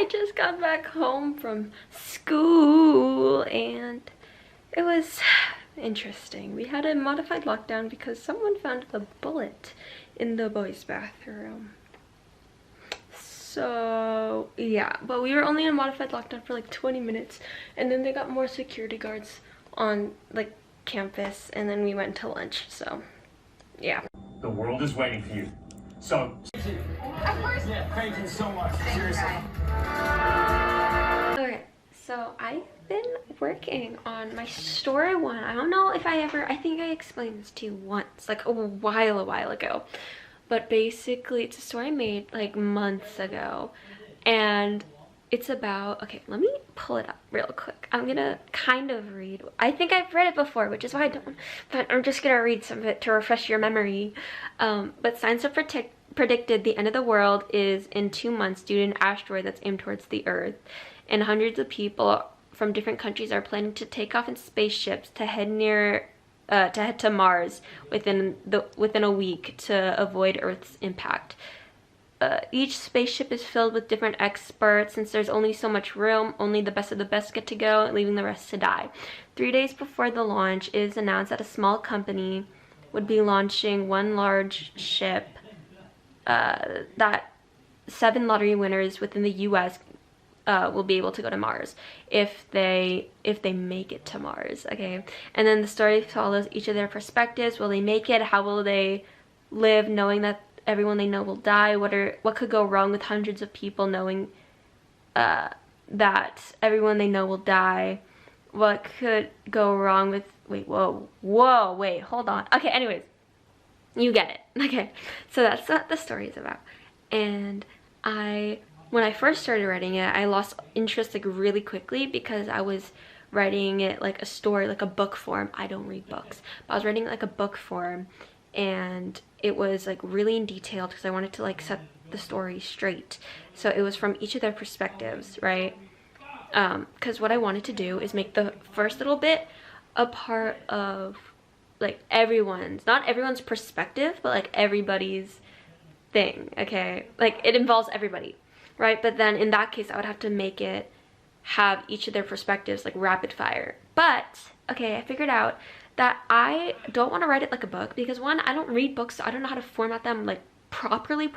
just got back home from school and it was interesting. We had a modified lockdown because someone found a bullet in the boys' bathroom. So yeah, but we were only in a modified lockdown for like 20 minutes and then they got more security guards on like campus and then we went to lunch. So yeah, the world is waiting for you. So Of course. yeah, thank you so much. Seriously. okay, so I've been working on my story one. I don't know if I think I explained this to you once, like a while ago, but basically it's a story I made like months ago and it's about, okay, let me pull it up real quick. I'm gonna kind of read, I think I've read it before, which is why I don't, but I'm just gonna read some of it to refresh your memory. But science have predicted the end of the world is in 2 months due to an asteroid that's aimed towards the Earth, and hundreds of people from different countries are planning to take off in spaceships to head to Mars within a week to avoid Earth's impact. Each spaceship is filled with different experts. Since there's only so much room, only the best of the best get to go, leaving the rest to die. 3 days before the launch, it is announced that a small company would be launching one large ship that 7 lottery winners within the US will be able to go to Mars if they make it to Mars. Okay, and then the story follows each of their perspectives. Will they make it? How will they live knowing that everyone they know will die? What could go wrong with hundreds of people knowing that everyone they know will die? What could go wrong with, wait, hold on. Okay, anyways, you get it. Okay, so that's what the story is about. And when I first started writing it, I lost interest like really quickly because I was writing it like a story, like a book form. I don't read books, but I was writing it like a book form, and it was like really in detail because I wanted to like set the story straight. So it was from each of their perspectives, right? Because what I wanted to do is make the first little bit a part of like not everyone's perspective, but like everybody's thing, okay? Like it involves everybody, right? But then in that case I would have to make it have each of their perspectives like rapid fire. But okay, I figured out that I don't want to write it like a book because one, I don't read books, so I don't know how to format them like properly.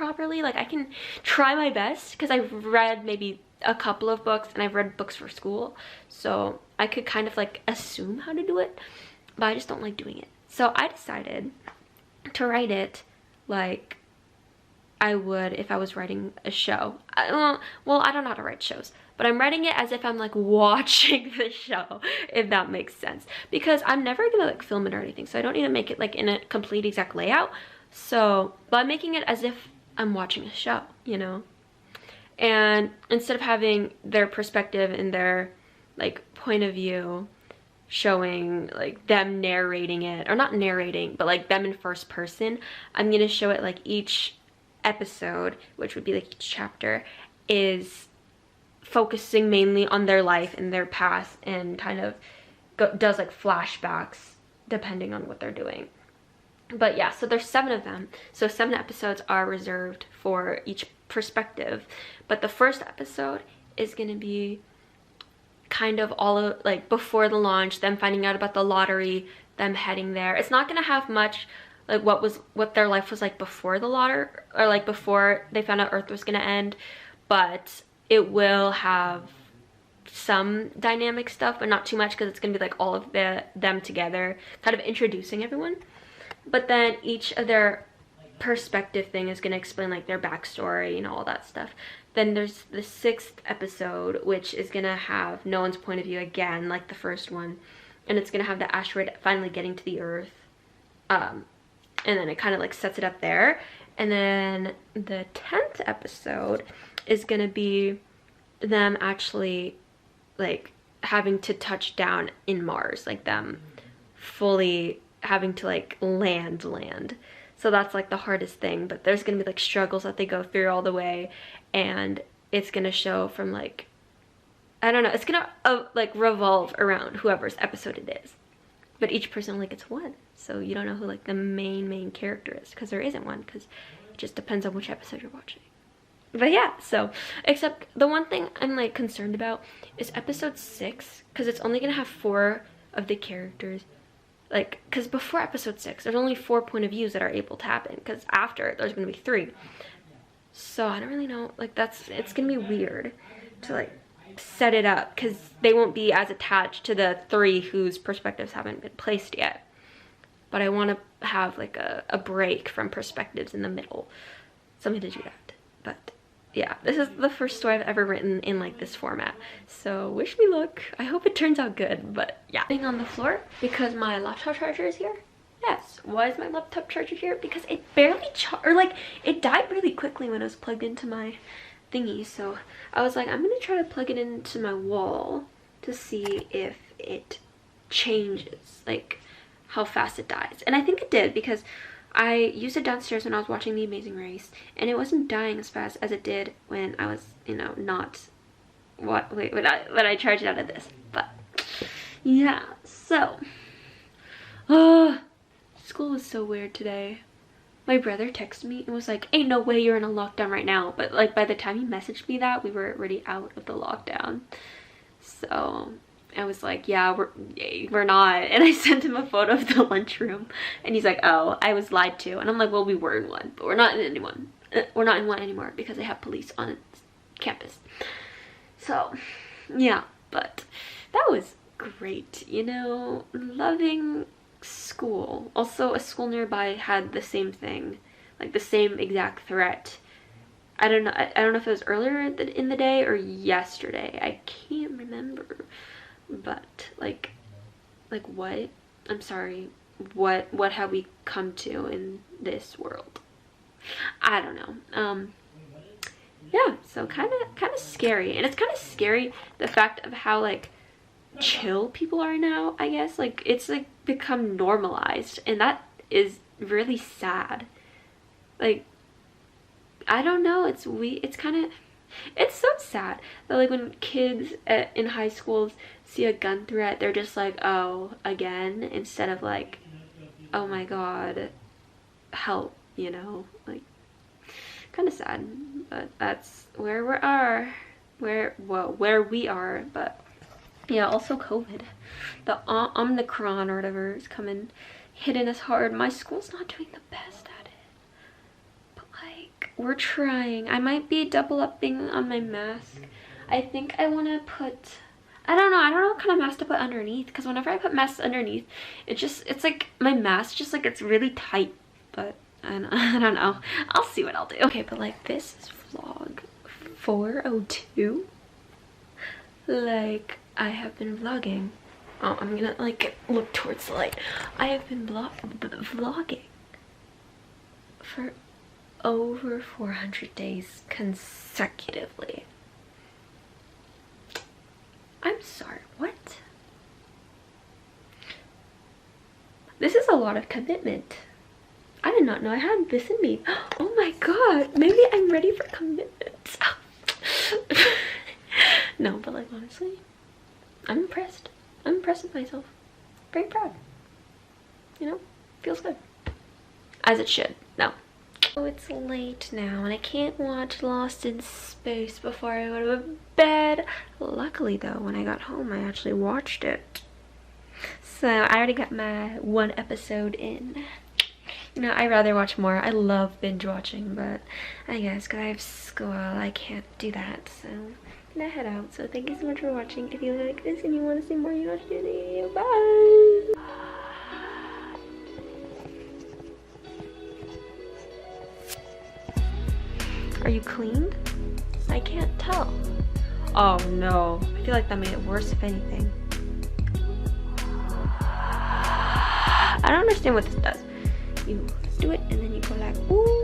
Like I can try my best because I've read maybe a couple of books and I've read books for school, so I could kind of like assume how to do it, but I just don't like doing it. So I decided to write it like I would if I was writing a show. Well, I don't know how to write shows, but I'm writing it as if I'm like watching the show, if that makes sense, because I'm never gonna like film it or anything, so I don't need to make it like in a complete exact layout. So but I'm making it as if I'm watching a show, you know, and instead of having their perspective and their like point of view showing like them narrating it, or not narrating, but like them in first person, I'm gonna show it like each episode, which would be like each chapter, is focusing mainly on their life and their past, and kind of does like flashbacks depending on what they're doing. But yeah, so there's 7 of them, so 7 episodes are reserved for each perspective. But the first episode is gonna be kind of all of like before the launch, them finding out about the lottery, them heading there. It's not gonna have much like what their life was like before the lottery, or like before they found out Earth was gonna end, but it will have some dynamic stuff, but not too much, because it's gonna be like all of them together, kind of introducing everyone. But then each of their perspective thing is gonna explain like their backstory and all that stuff. Then there's the 6th episode, which is gonna have no one's point of view again, like the first one, and it's gonna have the asteroid finally getting to the Earth. And then it kind of like sets it up there. And then the 10th episode is gonna be them actually like having to touch down in Mars, like them fully having to like land. So that's like the hardest thing, but there's gonna be like struggles that they go through all the way, and it's gonna show from like, I don't know, it's gonna like revolve around whoever's episode it is. But each person only gets one, so you don't know who like the main character is, because there isn't one, because it just depends on which episode you're watching. But yeah, so, except the one thing I'm like concerned about is episode 6, because it's only gonna have 4 of the characters. Like, because before episode 6, there's only 4 point of views that are able to happen, because after, there's gonna be 3. So I don't really know, like, it's gonna be weird to like set it up, because they won't be as attached to the 3 whose perspectives haven't been placed yet. But I want to have like a break from perspectives in the middle, so I'm gonna do that. But yeah, this is the first story I've ever written in like this format, so wish me luck. I hope it turns out good. But yeah, being on the floor because my laptop charger is here. Yes, why is my laptop charger here? Because it barely it died really quickly when it was plugged into my thingy. So I was like, I'm gonna try to plug it into my wall to see if it changes, like how fast it dies. And I think it did, because I used it downstairs when I was watching The Amazing Race, and it wasn't dying as fast as it did when I was, you know, when I charged it out of this. But yeah, so school was so weird today. My brother texted me and was like, ain't no way you're in a lockdown right now. But like by the time he messaged me that, we were already out of the lockdown. So I was like, yeah, we're not. And I sent him a photo of the lunchroom, and he's like, oh, I was lied to. And I'm like, well, we were in one, but we're not in one. We're not in one anymore because they have police on campus. So yeah, but that was great, you know, loving school. Also, a school nearby had the same thing, like the same exact threat. I don't know if it was earlier in the day or yesterday. I can't remember. But like what? I'm sorry. What have we come to in this world? I don't know. Yeah, so kind of scary. And it's kind of scary the fact of how like chill people are now, I guess. Like it's like become normalized, and that is really sad. Like I don't know, it's so sad that like when kids in high schools see a gun threat, they're just like, oh, again, instead of like, oh my god, help, you know. Like kind of sad, but that's where we are. Where we are. But yeah, also COVID, the Omicron or whatever is coming, hitting us hard. My school's not doing the best at it, but like we're trying. I might be double upping on my mask. I think I want to put, I don't know what kind of mask to put underneath, because whenever I put masks underneath, it's like my mask just like it's really tight. But I don't know. I'll see what I'll do. Okay, but like this is vlog 402. Like I have been vlogging. Oh, I'm gonna like look towards the light. I have been vlogging for over 400 days consecutively. I'm sorry, what? This is a lot of commitment. I did not know I had this in me. Oh my god, maybe I'm ready for commitment. No, but like honestly, I'm impressed. I'm impressed with myself. Very proud. You know, feels good. As it should. No. Oh, it's late now and I can't watch Lost in Space before I go to bed. Luckily though, when I got home I actually watched it. So I already got my 1 episode in. You know, I'd rather watch more. I love binge watching, but I guess because I have school, I can't do that. So I'm gonna head out. So thank you so much for watching. If you like this and you want to see more, you know what to do. Bye! Are you cleaned? I can't tell. Oh no. I feel like that made it worse if anything. I don't understand what this does. You do it and then you go like, ooh.